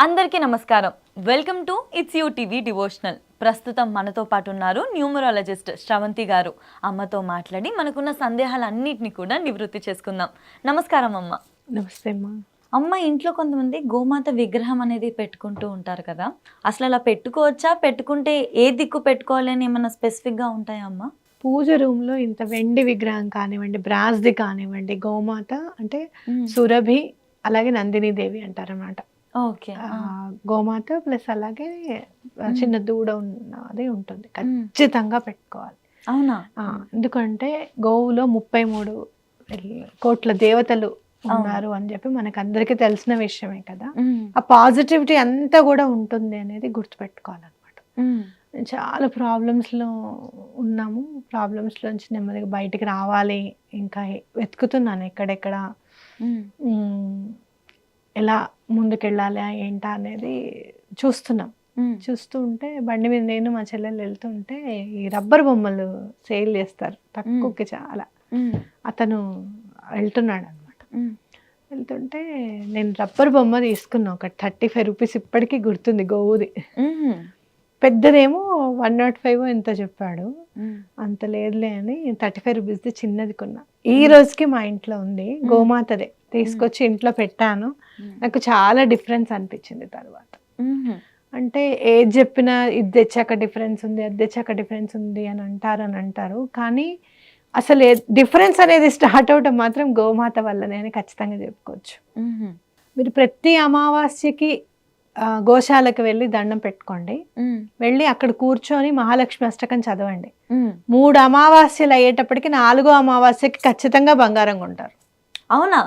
అందరికీ నమస్కారం. Welcome to it's you TV devotional. ప్రస్తుతం మనతో పాటు ఉన్నారు న్యూమరాలజిస్ట్ శ్రవంతి గారు. అమ్మతో మాట్లాడి మనకున్న సందేహాలన్నిటిని కూడా నివృత్తి చేసుకుందాం. నమస్కారం అమ్మ. నమస్తే అమ్మా. అమ్మ, ఇంట్లో కొంతమంది గోమాత విగ్రహం అనేది పెట్టుకుంటూ ఉంటారు కదా, అసలు అలా పెట్టుకోవచ్చా? పెట్టుకుంటే ఏ దిక్కు పెట్టుకోవాలి అని ఏమన్నా స్పెసిఫిక్గా ఉంటాయా అమ్మ? పూజ రూమ్లో ఇంత వెండి విగ్రహం కానివ్వండి, బ్రాస్ది కానివ్వండి, గోమాత అంటే సురభి, అలాగే నందిని దేవి అంటారనమాట. ఓకే. గోమాత ప్లస్ అలాగే చిన్న దూడ ఉన్నది ఉంటుంది, ఖచ్చితంగా పెట్టుకోవాలి. అవునా? ఎందుకంటే గోవులో 33 కోట్ల దేవతలు ఉన్నారు అని చెప్పి మనకు అందరికీ తెలిసిన విషయమే కదా. ఆ పాజిటివిటీ అంతా కూడా ఉంటుంది అనేది గుర్తుపెట్టుకోవాలన్నమాట. చాలా ప్రాబ్లమ్స్లో ఉన్నాము, ప్రాబ్లమ్స్లోంచి నెమ్మదిగా బయటికి రావాలి. ఇంకా వెతుకుతున్నాను ఎక్కడెక్కడ ఎలా ముందుకెళ్ళాలి ఏంటా అనేది చూస్తున్నాం. చూస్తూ ఉంటే బండి మీద నేను మా చెల్లెలు వెళ్తుంటే ఈ రబ్బర్ బొమ్మలు సేల్ చేస్తారు తక్కువకి చాలా. అతను వెళ్తున్నాడు అనమాట. వెళ్తుంటే నేను రబ్బర్ బొమ్మ తీసుకున్నా, ఒక 35 రూపీస్ ఇప్పటికీ గుర్తుంది, గోవుది. పెద్దదేమో 105 ఎంత చెప్పాడు, అంత లేదులే అని 35 రూపీస్ది చిన్నది కొన్నా. ఈ రోజుకి మా ఇంట్లో ఉంది, గోమాతదే. తీసుకొచ్చి ఇంట్లో పెట్టాను. నాకు చాలా డిఫరెన్స్ అనిపించింది తర్వాత. అంటే ఏది చెప్పినా ఇది తెచ్చాక డిఫరెన్స్ ఉంది, అది తెచ్చాక డిఫరెన్స్ ఉంది అని అంటారు. కానీ అసలు డిఫరెన్స్ అనేది స్టార్ట్ అవటం మాత్రం గోమాత వల్లనే అని ఖచ్చితంగా చెప్పుకోవచ్చు. మీరు ప్రతి అమావాస్యకి గోశాలకు వెళ్ళి దండం పెట్టుకోండి, వెళ్ళి అక్కడ కూర్చొని మహాలక్ష్మి అష్టకం చదవండి. 3 అమావాస్యలు అయ్యేటప్పటికి 4వ అమావాస్యకి ఖచ్చితంగా బంగారం కొంటారు. అవునా?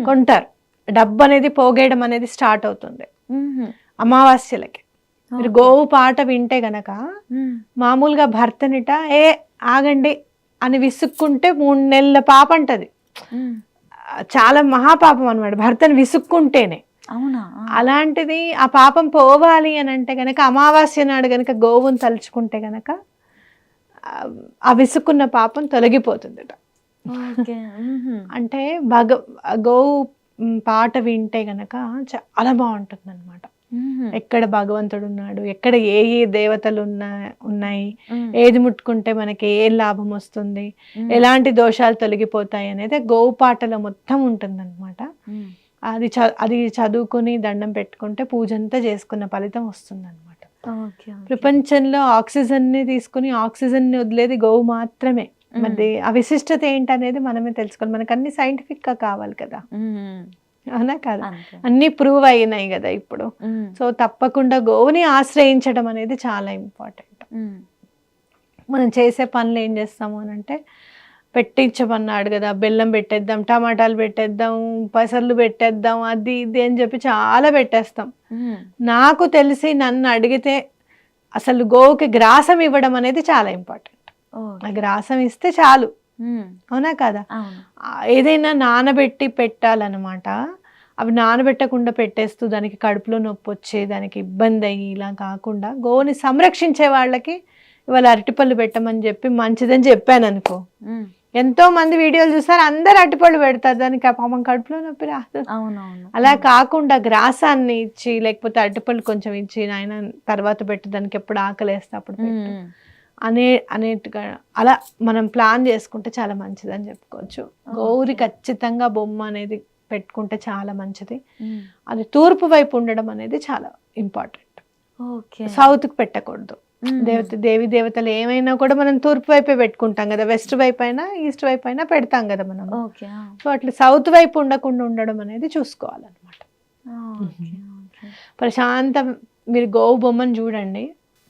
కొంటారు. డబ్బు అనేది పోగేయడం అనేది స్టార్ట్ అవుతుంది అమావాస్యలకి. మీరు గోవు పాట వింటే గనక మామూలుగా భర్తనిట ఆగండి అని విసుక్కుంటే 3 నెలల పాప అంటది. చాలా మహాపాపం అనమాట భర్తను విసుక్కుంటేనే. అవునా? అలాంటిది ఆ పాపం పోవాలి అని అంటే గనక అమావాస్య నాడు గనక గోవుని తలుచుకుంటే గనక ఆ విసుక్కున్న పాపం తొలగిపోతుందట. అంటే గోవు పాట వింటే గనక చాలా బాగుంటుంది అనమాట. ఎక్కడ భగవంతుడు ఉన్నాడు, ఎక్కడ ఏ దేవతలు ఉన్నాయి, ఏది ముట్టుకుంటే మనకి ఏ లాభం వస్తుంది, ఎలాంటి దోషాలు తొలగిపోతాయి అనేది గోవు పాటలో మొత్తం ఉంటుంది అనమాట. అది చదువుకుని దండం పెట్టుకుంటే పూజ అంతా చేసుకున్న ఫలితం వస్తుంది అనమాట. ప్రపంచంలో ఆక్సిజన్ని తీసుకుని ఆక్సిజన్ని వదిలేది గోవు మాత్రమే. మరి ఆ విశిష్టత ఏంటనేది మనమే తెలుసుకోవాలి. మనకు అన్ని సైంటిఫిక్ గా కావాలి కదా, అవునా కదా? అన్ని ప్రూవ్ అయినాయి కదా ఇప్పుడు. సో తప్పకుండా గోవుని ఆశ్రయించడం అనేది చాలా ఇంపార్టెంట్. మనం చేసే పనులు ఏం చేస్తాము అని అంటే, పెట్టించమన్నాడు కదా, బెల్లం పెట్టేద్దాం, టమాటాలు పెట్టేద్దాం, పసర్లు పెట్టేద్దాం, అది ఇది అని చెప్పి చాలా పెట్టేస్తాం. నాకు తెలిసి నన్ను అడిగితే అసలు గోవుకి గ్రాసం ఇవ్వడం అనేది చాలా ఇంపార్టెంట్. గ్రాసం ఇస్తే చాలు, అవునా కదా? ఏదైనా నానబెట్టి పెట్టాలన్నమాట. అవి నానబెట్టకుండా పెట్టేస్తూ దానికి కడుపులో నొప్పి వచ్చే, దానికి ఇబ్బంది అయ్యి ఇలా కాకుండా గోవుని సంరక్షించే వాళ్ళకి ఇవాళ అరటిపళ్ళు పెట్టమని చెప్పి మంచిదని చెప్పాను అనుకో, ఎంతో మంది వీడియోలు చూస్తారు, అందరు అరటిపళ్ళు పెడతారు, దానికి పాపం కడుపులో నొప్పి రాదు. అలా కాకుండా గ్రాసాన్ని ఇచ్చి, లేకపోతే అరటిపళ్ళు కొంచెం ఇచ్చి, నాయన తర్వాత పెట్టు, దానికి ఎప్పుడు ఆకలి వేస్తే అప్పుడు పెట్టు అనేట్టుగా అలా మనం ప్లాన్ చేసుకుంటే చాలా మంచిది అని చెప్పుకోవచ్చు. గౌరి ఖచ్చితంగా బొమ్మ అనేది పెట్టుకుంటే చాలా మంచిది. అది తూర్పు వైపు ఉండడం అనేది చాలా ఇంపార్టెంట్. సౌత్కి పెట్టకూడదు. దేవి దేవతలు ఏమైనా కూడా మనం తూర్పు వైపే పెట్టుకుంటాం కదా, వెస్ట్ వైపు అయినా ఈస్ట్ వైపు అయినా పెడతాం కదా మనం. సో అట్లా సౌత్ వైపు ఉండడం అనేది చూసుకోవాలన్నమాట. ప్రశాంతం. మీరు గోవు బొమ్మను చూడండి,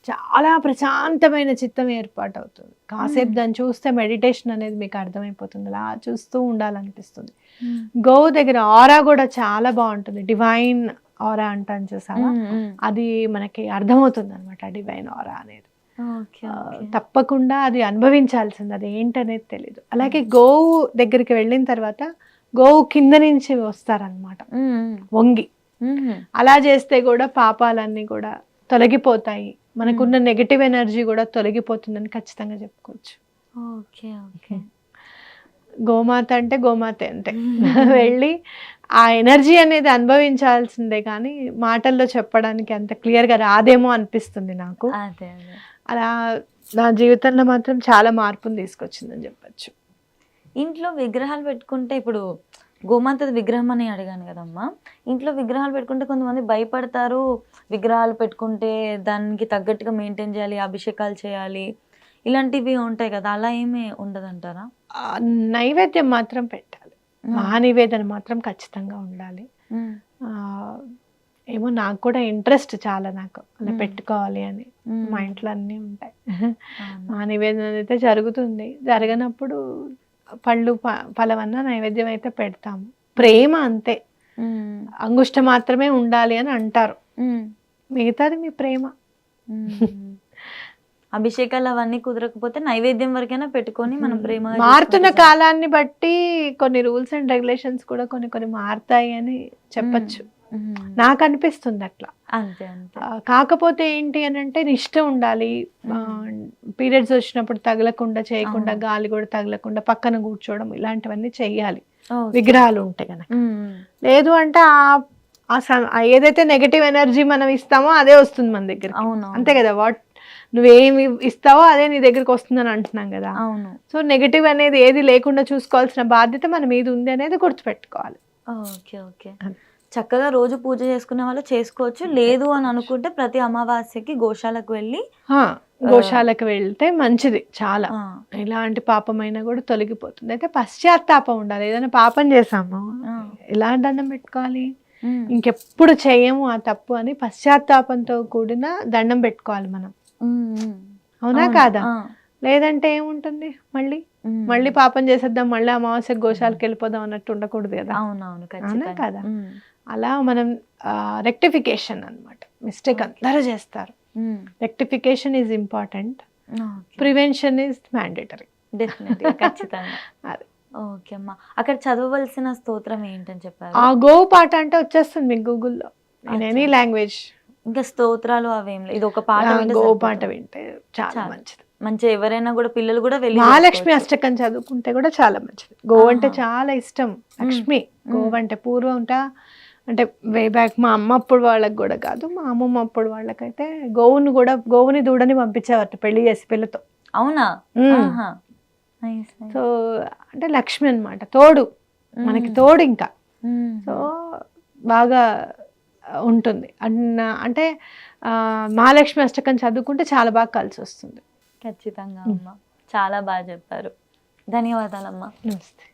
చాలా ప్రశాంతమైన చిత్తం ఏర్పాటు అవుతుంది. కాసేపు దాన్ని చూస్తే మెడిటేషన్ అనేది మీకు అర్థమైపోతుంది, అలా చూస్తూ ఉండాలనిపిస్తుంది. గోవు దగ్గర ఆరా కూడా చాలా బాగుంటుంది, డివైన్ ఆరా అంటాను చూసావా, అది మనకి అర్థమవుతుంది అనమాట. డివైన్ ఆరా అనేది తప్పకుండా అది అనుభవించాల్సింది, అది ఏంటనేది తెలీదు. అలాగే గోవు దగ్గరికి వెళ్ళిన తర్వాత గోవు కింద నుంచి వస్తారనమాట వంగి. అలా చేస్తే కూడా పాపాలన్నీ కూడా తొలగిపోతాయి, మనకున్న నెగటివ్ ఎనర్జీ కూడా తొలగిపోతుందని ఖచ్చితంగా చెప్పుకోవచ్చు. గోమాత అంటే గోమాతే అంతే. వెళ్ళి ఆ ఎనర్జీ అనేది అనుభవించాల్సిందే కానీ మాటల్లో చెప్పడానికి అంత క్లియర్గా రాదేమో అనిపిస్తుంది నాకు. అదే అదే. అలా నా జీవితంలో మాత్రం చాలా మార్పుని తీసుకొచ్చిందని చెప్పచ్చు. ఇంట్లో విగ్రహాలు పెట్టుకుంటే ఇప్పుడు గోమాత విగ్రహం అని అడిగాను కదమ్మా. ఇంట్లో విగ్రహాలు పెట్టుకుంటే కొంతమంది భయపడతారు. విగ్రహాలు పెట్టుకుంటే దానికి తగ్గట్టుగా మెయింటైన్ చేయాలి, అభిషేకాలు చేయాలి, ఇలాంటివి ఉంటాయి కదా, అలా ఏమీ ఉండదంటారా? నైవేద్యం మాత్రం పెట్టాలి, మహానివేదన మాత్రం ఖచ్చితంగా ఉండాలి. ఆ, ఏమో నాకు కూడా ఇంట్రెస్ట్ చాలా, నాకు అలా పెట్టుకోవాలి అని. మా ఇంట్లో అన్నీ ఉంటాయి. మహానివేదన అయితే జరుగుతుంది, జరగనప్పుడు పళ్ళు ఫలమన్నా నైవేద్యం అయితే పెడతాము. ప్రేమ అంతే, అంగుష్ట మాత్రమే ఉండాలి అని అంటారు, మిగతాది మీ ప్రేమ. అభిషేకాలు అవన్నీ కుదరకపోతే నైవేద్యం వరకైనా పెట్టుకొని మనం ప్రేమ. మారుతున్న కాలాన్ని బట్టి కొన్ని రూల్స్ అండ్ రెగ్యులేషన్స్ కూడా కొన్ని కొన్ని మారుతాయి అని చెప్పచ్చు, నాకు అనిపిస్తుంది అట్లా. అంతే అంతే. కాకపోతే ఏంటి అని అంటే నిష్ట ఉండాలి. పీరియడ్స్ వచ్చినప్పుడు తగలకుండా చేయకుండా, గాలి కూడా తగలకుండా పక్కన కూర్చోవడం, ఇలాంటివన్నీ చెయ్యాలి విగ్రహాలు ఉంటే కనుక. లేదు అంటే ఏదైతే నెగటివ్ ఎనర్జీ మనం ఇస్తామో అదే వస్తుంది మన దగ్గర. అంతే కదా, నువ్వేమి ఇస్తావో అదే నీ దగ్గరికి వస్తుందని అంటున్నాం కదా. అవును. సో నెగటివ్ అనేది ఏది లేకుండా చూసుకోవాల్సిన బాధ్యత మన మీద ఉంది అనేది గుర్తుపెట్టుకోవాలి. Okay okay. చక్కగా రోజు పూజ చేసుకునే వాళ్ళు చేసుకోవచ్చు. లేదు అని అనుకుంటే ప్రతి అమావాస్యకి గోశాలకు వెళ్ళి, గోశాలకు వెళ్తే మంచిది చాలా. ఎలాంటి పాపమైనా కూడా తొలగిపోతుంది. అయితే పశ్చాత్తాపం ఉండాలి. ఏదైనా పాపం చేసాము ఎలా దండం పెట్టుకోవాలి, ఇంకెప్పుడు చేయము ఆ తప్పు అని పశ్చాత్తాపంతో కూడిన దండం పెట్టుకోవాలి మనం. అవునా కాదా? లేదంటే ఏముంటుంది, మళ్ళీ పాపం చేసేద్దాం, మళ్ళీ అమావాస్యకు గోశాలకు వెళ్ళిపోదాం అన్నట్టు ఉండకూడదు కదా. అవునా కాదా? అలా మనం రెక్టిఫికేషన్ అన్నమాట. మిస్టేక్ అందరూ చేస్తారు. Rectification is important, prevention is mandatory. డెఫినెట్‌గా, ఖచ్చితంగా. అదే. ఓకే అమ్మా. అక్కడ చదవవలసిన స్తోత్రం ఏంటని చెప్పారు? ఆ గో పాట అంటే వచ్చేస్తుంది మీకు గూగుల్లో, ఇన్ ఎనీ లాంగ్వేజ్. ఇంకా స్తోత్రాలు అవేం లేదు, ఇది ఒక పాట గో పాట వింటే చాలా మంచిది. మంచిగా ఎవరైనా కూడా పిల్లలు కూడా వెళ్ళి మహాలక్ష్మి అష్టకం చదువుకుంటే కూడా చాలా మంచిది. గో అంటే చాలా ఇష్టం, లక్ష్మి. గో అంటే పూర్వం అంటే వే బ్యాక్ మా అమ్మ అప్పుడు వాళ్ళకి కూడా కాదు, మా అమ్మమ్మ అప్పుడు వాళ్ళకైతే గోవుని దూడని పంపించేవారు పెళ్లి చేసి పిల్లతో. అవునా? సో అంటే లక్ష్మి అన్నమాట, తోడు, మనకి తోడు. ఇంకా సో బాగా ఉంటుంది అంటే మహాలక్ష్మి అష్టకం చదువుకుంటే చాలా బాగా కలిసి వస్తుంది. ఖచ్చితంగా అమ్మా, చాలా బాగా చెప్పారు. ధన్యవాదాలమ్మా. నమస్తే.